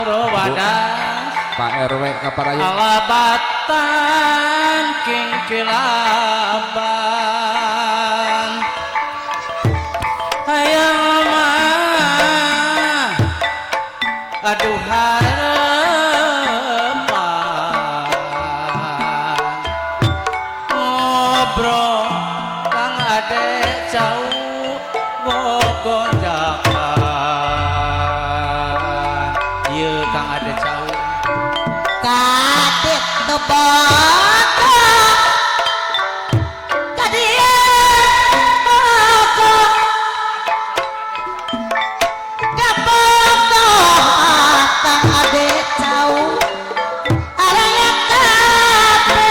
Wadah Pak RW Kaparayu alabatan kingkilaban hayang mah aduh harapan ngobrol kang ade jauh gogondakan ieu kang ade jauh Kadit tebaka kadia baka kapoko kang ade jauh araya kape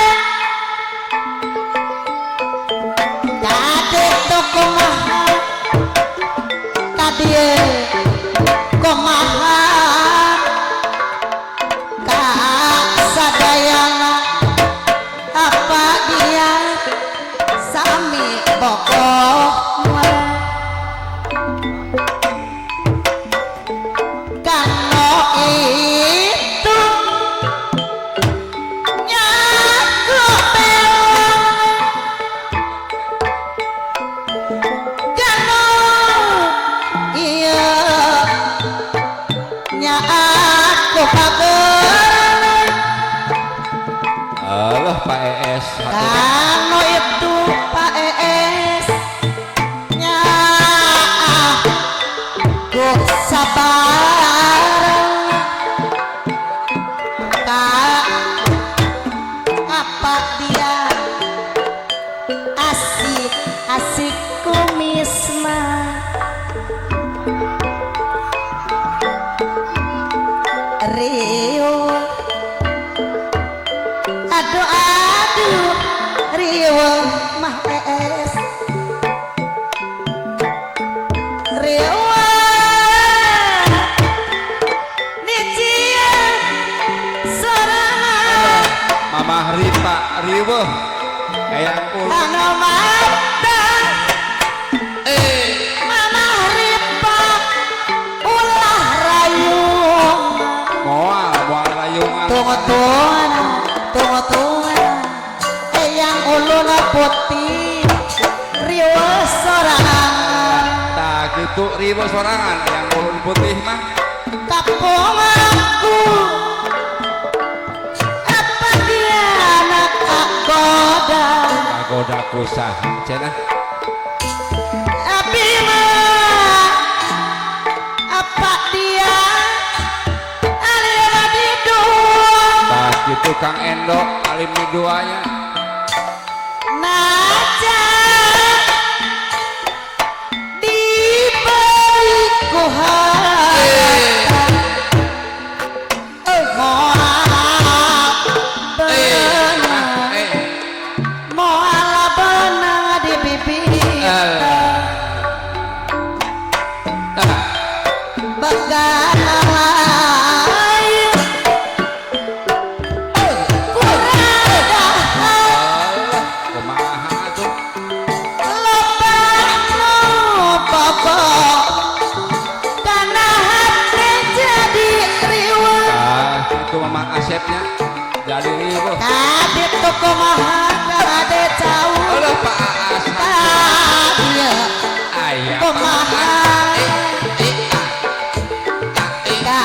kadit kumaha kadie kumaha sadayana apa dia sami bokoh kalau itu nyaku kalau iya nyaku pager Allah Pak ES kalau itu Pak ES nya aku sabar kak apa dia asik asik kumis mah Rio aduh aduh Rio mah ES Rio nicia sorangan Mamah Ripa Riweuh Eyang Ul anu mata Mama Ripa ulah rayu Moal rayungan tunggu yang uluna putih riwa sorangan tak gitu Riweuh sorangan yang ulun putih mah kapong aku apa dia anak agoda pagoda kusaha cenah abi mah apa dia alina didung tak gitu Kang Endo alim di duanya naja diberi ku harta moal benang moal benang di bibir begalai kuradahan kumaha tuh itu Mamah Asepnya jadi Riweuh kadit tuh kumaha kade jauh Allah Pak Aas kadia ayah kumaha ka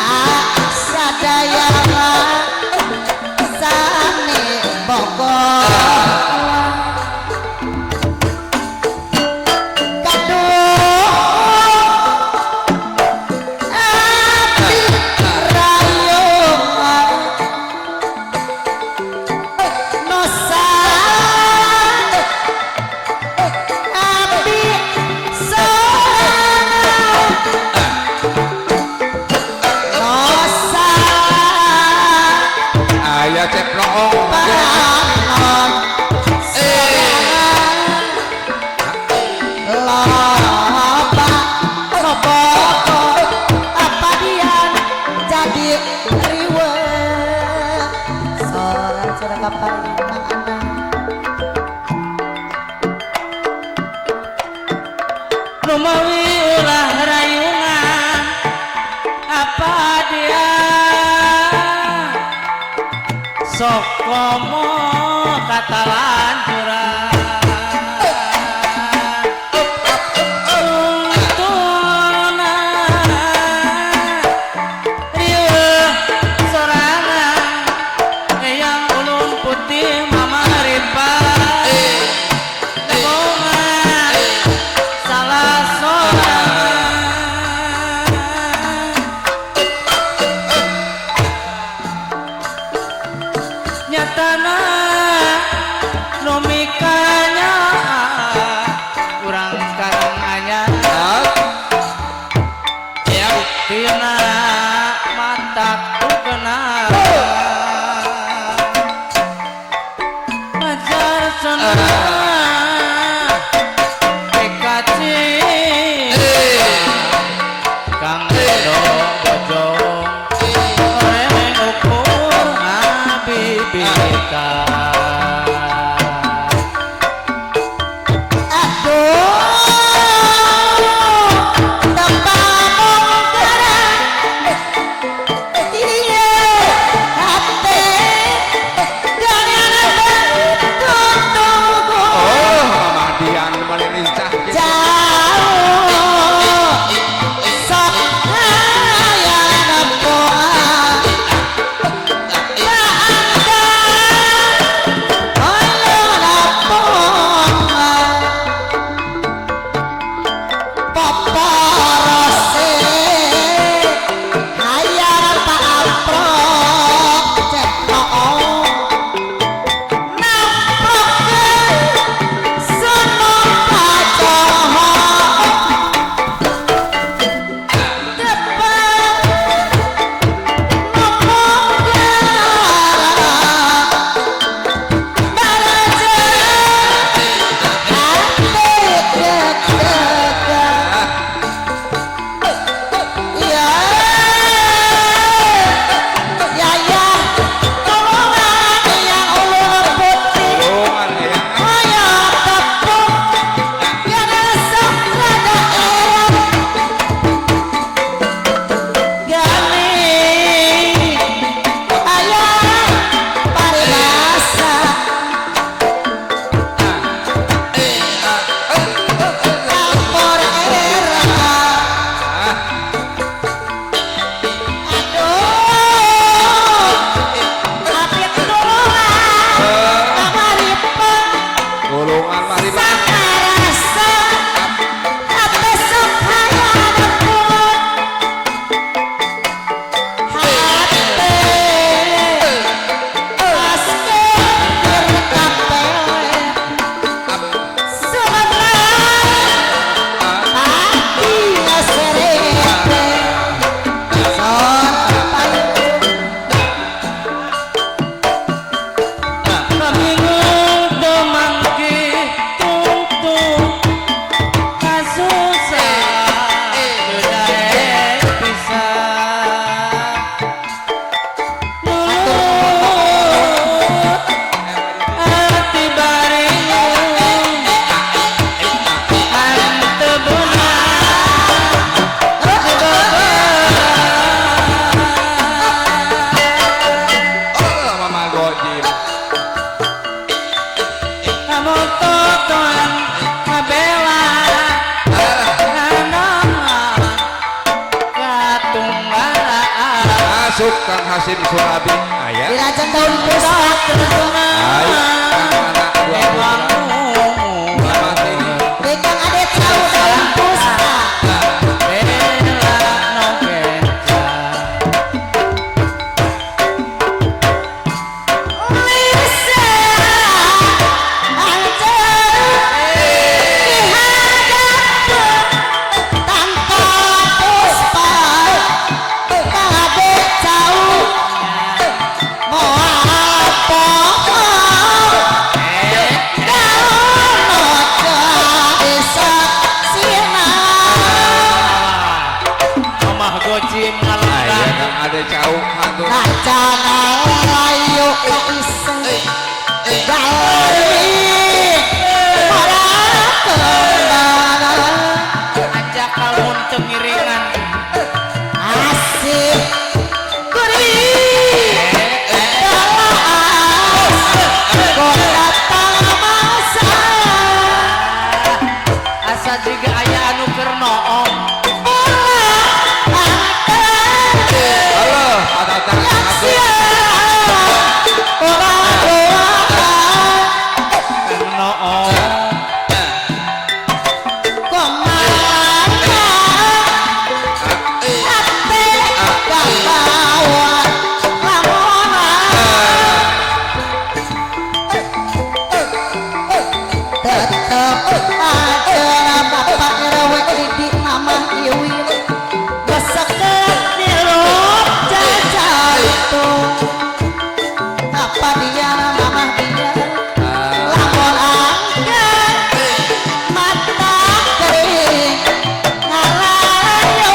sadaya sami bogor ayah ceplok apa dia jadi riweuh soran sudah kapan rumawi ulah rayungan apa dia Sokomo kata lancuran Untuna rieuh sorangan Eyang ulun putih mama ripat Lemongan salah sorangan Nyatana nomikanya kurang karang anyar tina mataku kenal pacar senang PKC Kang Edo bojong oreng ukur ngabibika Masuk Kang Hasim Surabi ayah Wilajeng daun pusat ayo Kang anak dua putra selamat ini Kang Ade Cau daun pusat ada jauh hantu Nacana ayo ka iseng Galari Para kemana ajak kalun tengiringan Asik Gurih Dalaan apa dia mamah dia lamun angkat mata kering ngalayo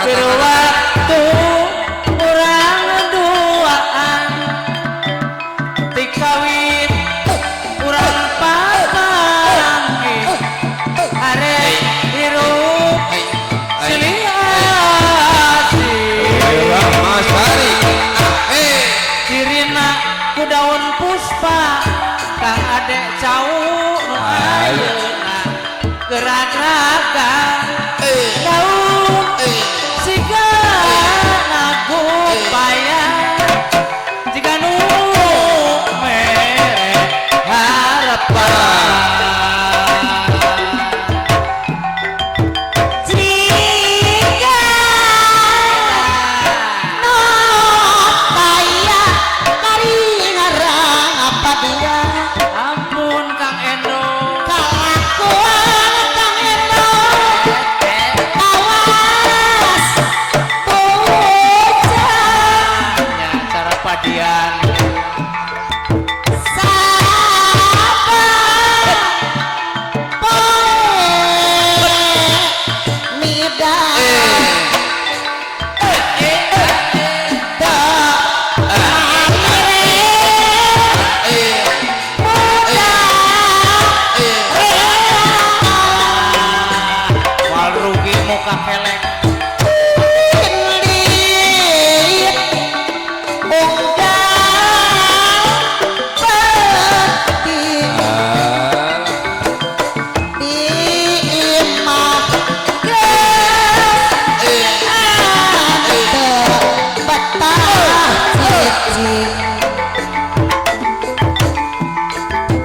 berwaktu kurang duaan tikawit kurang patangki arek hirup siliasi Mas Hari cirina ku daun puspa kang adek cau nu ayeuna gerak-gerakan daun siga nagu payah jika nu mere harapan jika no kaya kari ngarang apa dia ampun Kang Endo kelakuan Kang Endo awas bocah nya cara padian sabar poe mida wal rugi muka kelek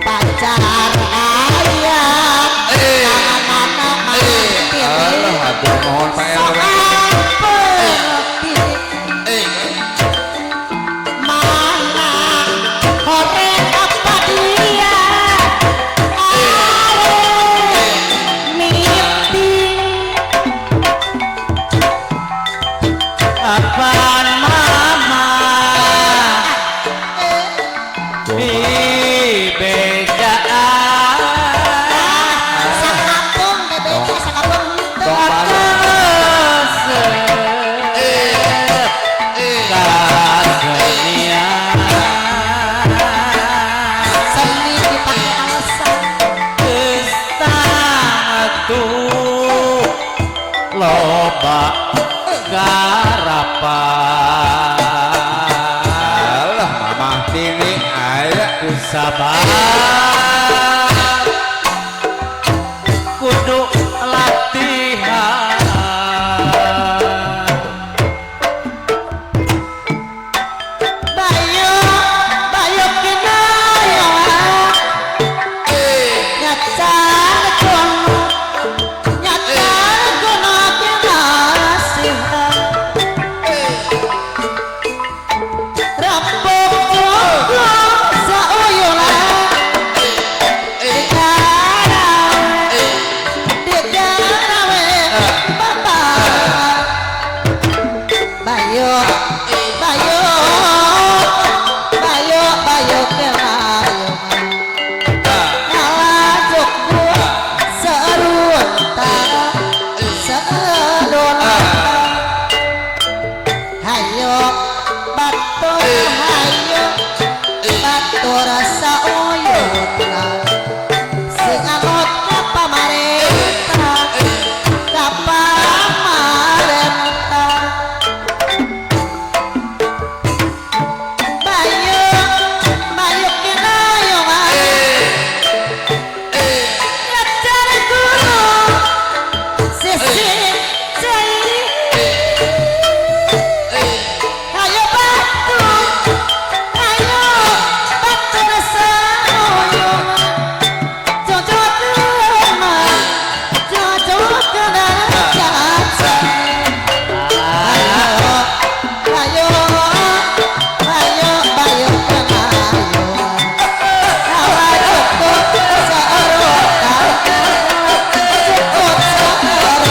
pacar ayam Allah atur mohon Pak RW mana korek apa dia meeting apaan mama di bejaan sakapung bebek sakapung itu seni dipakai alasan loba garapan Allah mamah tini aya ku sabar kudu latihan batur hayu batur sauyutna sing anut ka pamarentah ka pamarentah bayu bayu kinayungan ngejar gunung sisi cairi hayu batu sauyungan cocok kena caca ayo ayo bayu kenayungan hawa cukup seerokan cukup seerokan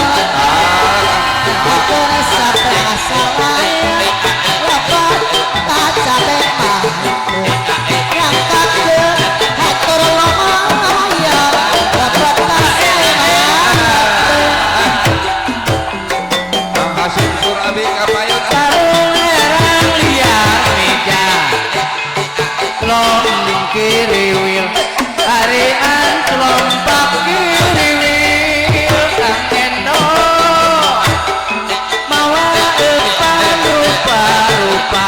aku sampai asalnya lepas kaca bemah yang kagel hatur lomaya lepas Mang Hasim Surabi kapayun Karunerang liar meja Lombing kiri wil Harian kelompak kiri wil Kang Endo Mawa depan rupa-rupa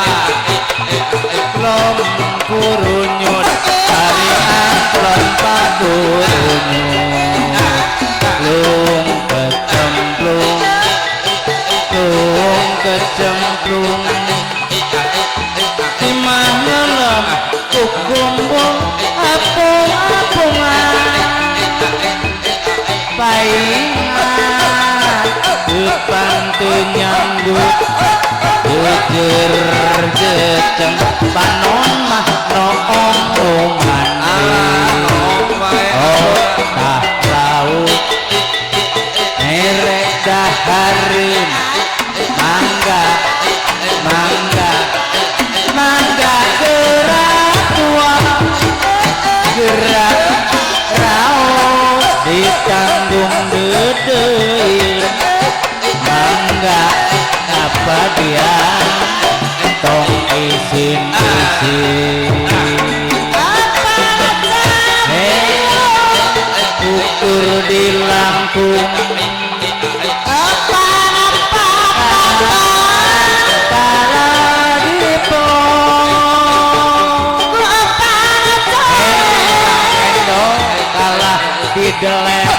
Lombing kurunyut Harian kelompak kurunyut Lung kecemplung Lung kecemplung Timah ngelem Kukumbung Apung-apungan Paingan Depan tenyanggut Jejer jeceng Panon mah noong-ongan Oh tah laut Merek daharin Mangga Mangga Mangga gerak tua Gerak raos Ditanggung dedein Mangga apa dia Tong isin-isin Ukur di Lampung kalah di delep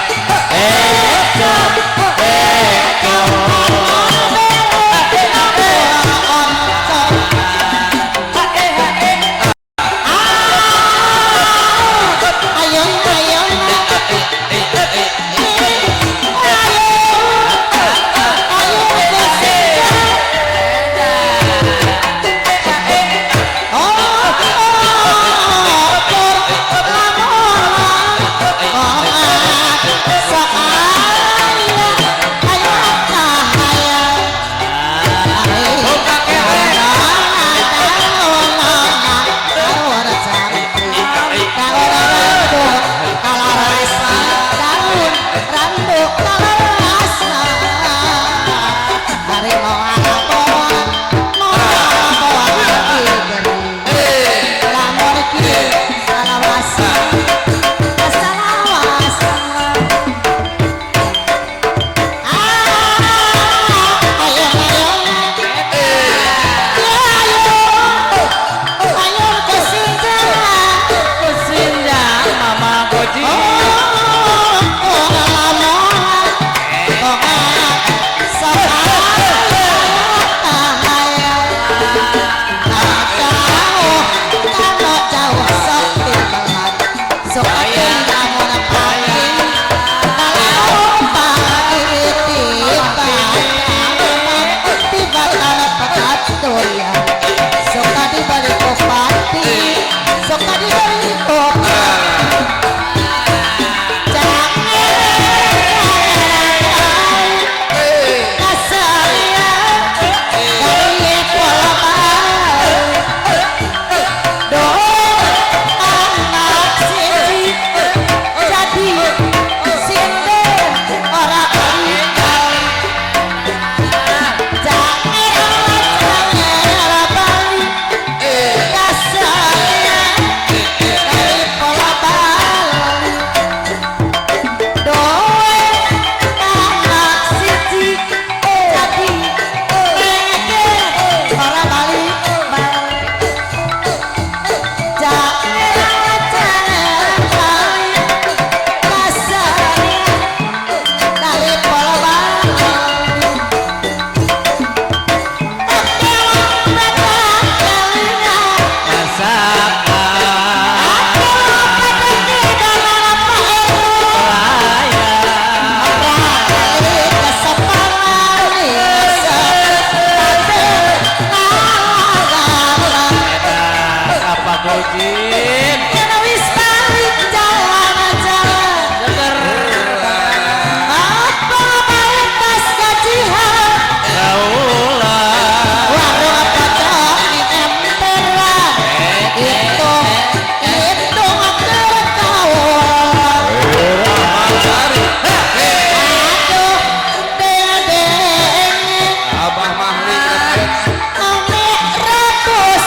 Jin Yang wis balik jalan-jalan seger Apa batas gajian kaulah Warung pojok di emperan Hitung ketawa Cari Aduh dedeng Abah Mahli Kretens Ame rebus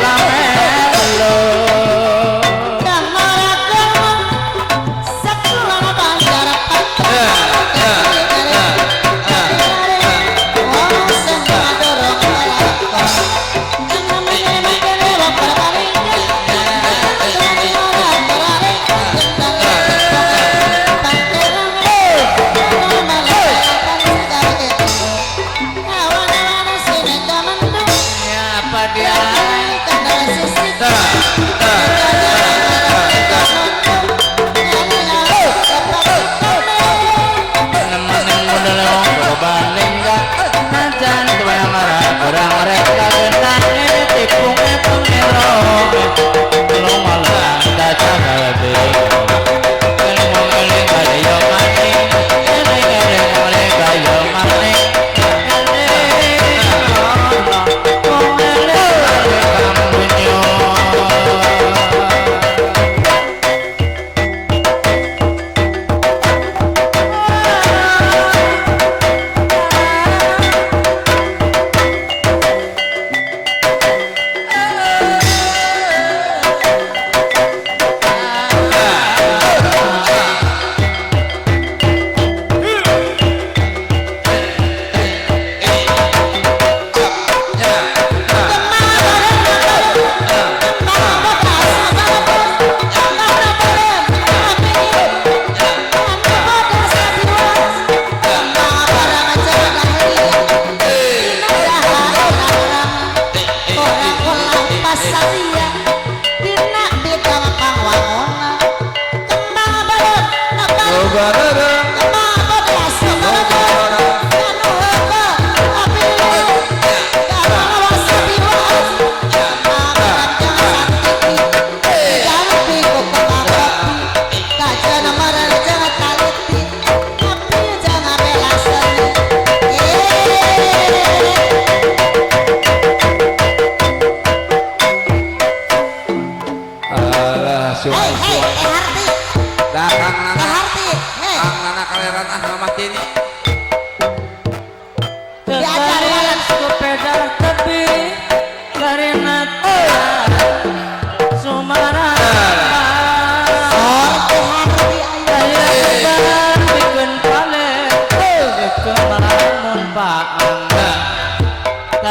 melo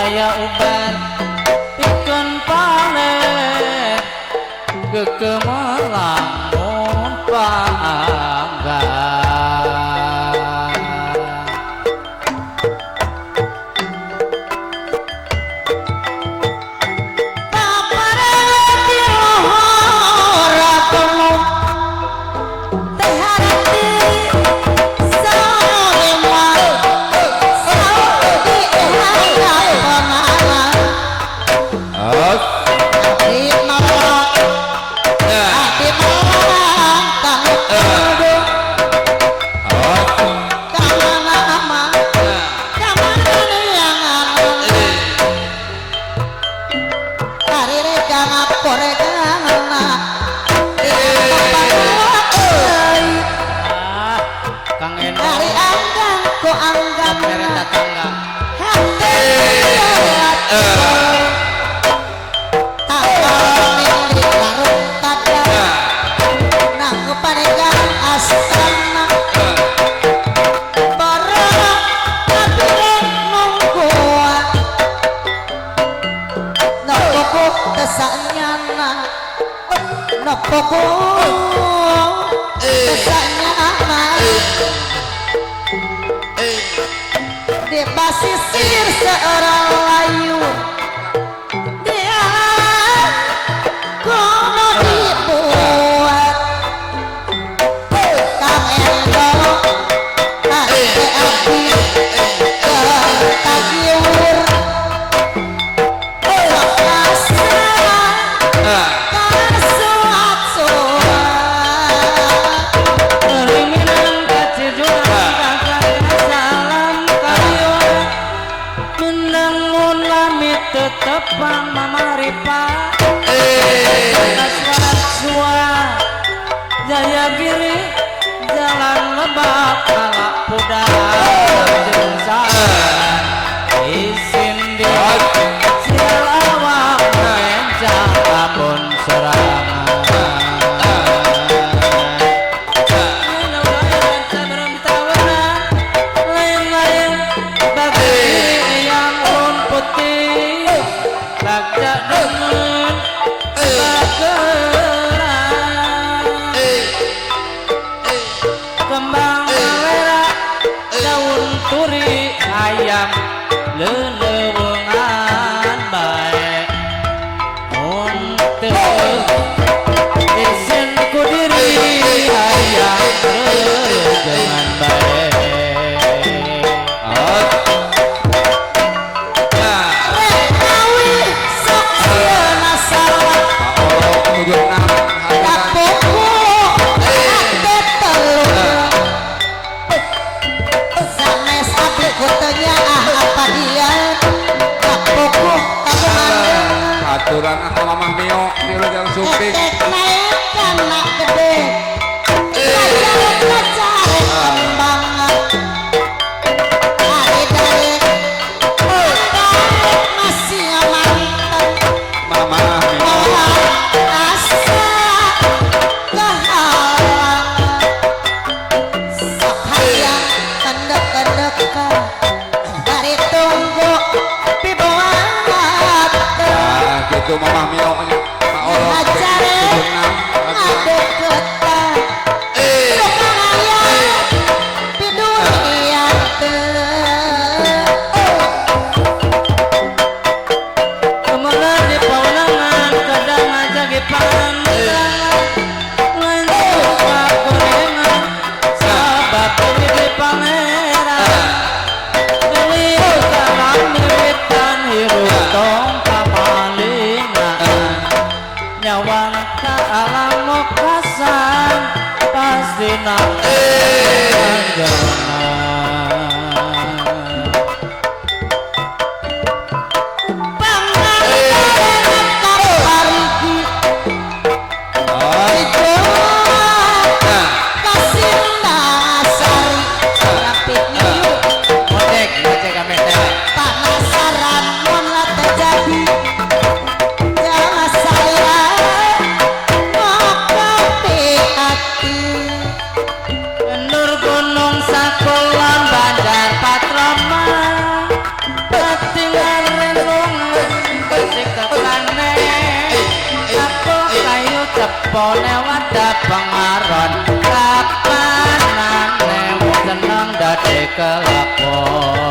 kaya uban pikun paler kekemalamun pangga di basisir seorang layu dia kono dibuat kang endo hati-hati tagiur tepang mamaripa Aswaswa Jaya Giri Jalan Lebak Kalak Pudar Jengsalan Isin di Sial awak menca Isin ku diri ayah dengan baik. Rekawi sok sieun salah Tunjukna Kapuku ade telur Sanes abdi kutenya apa dia Kapuku tabungan aturan Mamah Mio di Lujang Sumping. Ketek naik kana gede Kacaret kembang Ari dari masih mantap Mamah Mio asa kehalangan sok hayang kendek-kendek dari tunggu piboat nah gitu Mamah Mio nya ngajare ade kota sok hayang di dunia Kemudian di paulangan kadang aja di pandangan ngantuk pakurengan sahabat di pangeran beli salam miwitan hirup tong kamalingan nyawang ka alam mokasan pasti nanti Nur gunung sakulan banjar patraman ketinggalan renungan kesik keplane aku kayu cepone wadah pengaron kapanan nemu seneng dadi kelakon